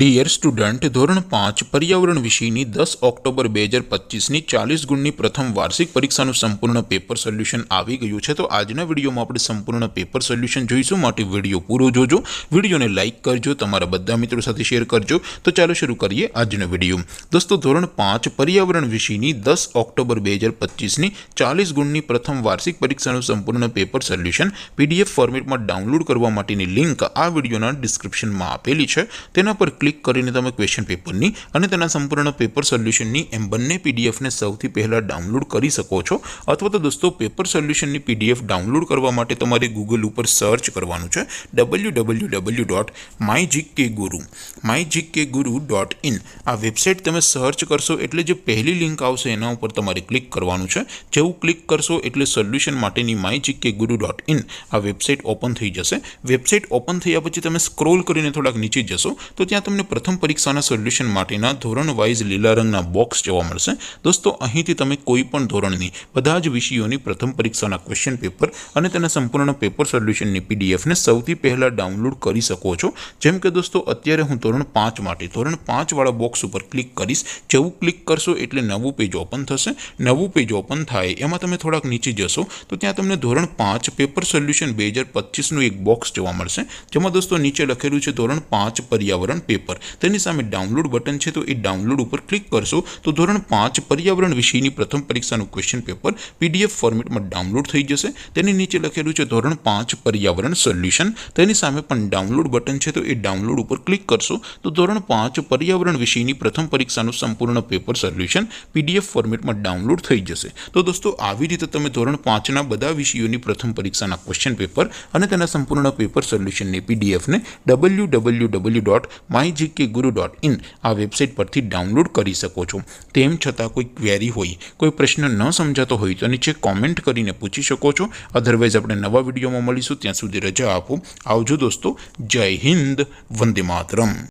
Dear student, ધોરણ 5 પર્યાવરણ વિષયની 10 ઓક્ટોબર 2025ની 40 ગુણની પ્રથમ વાર્ષિક પરીક્ષાનું સંપૂર્ણ પેપર સોલ્યુશન આવી ગયું છે। તો આજના વિડીયોમાં આપણે સંપૂર્ણ પેપર સોલ્યુશન જોઈશું, માટે વિડીયો પૂરો જોજો, વિડીયોને લાઇક કરજો, તમારા બધા મિત્રો સાથે શેર કરજો। તો ચાલો શરૂ કરીએ આજનો વિડીયો। દોસ્તો, ધોરણ 5 પર્યાવરણ વિષયની 10 ઓક્ટોબર 2025ની 40 ગુણની પ્રથમ વાર્ષિક પરીક્ષાનું સંપૂર્ણ પેપર સોલ્યુશન PDF ફોર્મેટમાં ડાઉનલોડ કરવા માટેની લિંક આ વિડીયોના ડિસ્ક્રિપ્શનમાં આપેલી છે। તેના પર ક્લિક કરીને તમે ક્વેશ્ચન પેપરની અને તેના સંપૂર્ણ પેપર સોલ્યુશનની એમ બંને પીડીએફને સૌથી પહેલાં ડાઉનલોડ કરી શકો છો। અથવા તો દોસ્તો, પેપર સોલ્યુશનની પીડીએફ ડાઉનલોડ કરવા માટે તમારે ગૂગલ ઉપર સર્ચ કરવાનું છે www.mygkguru.in। આ વેબસાઇટ તમે સર્ચ કરશો એટલે જે પહેલી લિંક આવશે એના ઉપર તમારે ક્લિક કરવાનું છે। જેવું ક્લિક કરશો એટલે સોલ્યુશન માટેની mygkguru.in આ વેબસાઇટ ઓપન થઈ જશે। વેબસાઇટ ઓપન થયા પછી તમે સ્ક્રોલ કરીને થોડાક નીચે જશો તો ત્યાં તમને પ્રથમ પરીક્ષાના સોલ્યુશન માટેના ધોરણ વાઇઝ લીલા રંગના બોક્સ જોવા મળશે। દોસ્તો, અહીંથી તમે કોઈ પણ ધોરણની બધા જ વિષયોની પ્રથમ પરીક્ષાના ક્વેશ્ચન પેપર અને તેના સંપૂર્ણ પેપર સોલ્યુશનની પીડીએફને સૌથી પહેલાં ડાઉનલોડ કરી શકો છો। જેમ કે દોસ્તો, અત્યારે હું ધોરણ 5 માટે ધોરણ 5 વાળા બોક્સ ઉપર ક્લિક કરીશ। જેવું ક્લિક કરશો એટલે નવું પેજ ઓપન થશે। નવું પેજ ઓપન થાય એમાં તમે થોડાક નીચે જશો તો ત્યાં તમને ધોરણ 5 પેપર સોલ્યુશન 2025નું એક બોક્સ જોવા મળશે, જેમાં દોસ્તો નીચે લખેલું છે ધોરણ 5 પર્યાવરણ પેપર। તેની સામે ડાઉનલોડ બટન છે, તો એ ડાઉનલોડ ઉપર ક્લિક કરશો તો ધોરણ 5 પર્યાવરણ વિષયની પ્રથમ પરીક્ષાનું ક્વેશ્ચન પેપર PDF ફોર્મેટમાં ડાઉનલોડ થઈ જશે। તેની નીચે લખેલું છે ધોરણ 5 પર્યાવરણ સોલ્યુશન। તેની સામે પણ ડાઉનલોડ બટન છે, તો એ ડાઉનલોડ ઉપર ક્લિક કરશો તો ધોરણ 5 પર્યાવરણ વિષયની પ્રથમ પરીક્ષાનું સંપૂર્ણ પેપર સોલ્યુશન PDF ફોર્મેટમાં ડાઉનલોડ થઈ જશે। તો દોસ્તો, આવી રીતે તમે ધોરણ 5ના બધા વિષયોની પ્રથમ પરીક્ષાના ક્વેશ્ચન પેપર અને તેના સંપૂર્ણ પેપર સોલ્યુશનની પીડીએફને www.mygkguru.in આ વેબસાઇટ પરથી ડાઉનલોડ કરી શકો છો। તેમ છતાં કોઈ ક્વેરી હોય, કોઈ પ્રશ્ન ન સમજાતો હોય તો નીચે કોમેન્ટ કરીને પૂછી શકો છો। અધરવાઇઝ આપણે નવા વિડીયોમાં મળીશું, ત્યાં સુધી રજા આપો। આવજો દોસ્તો, જય હિન્દ, વંદે માતરમ।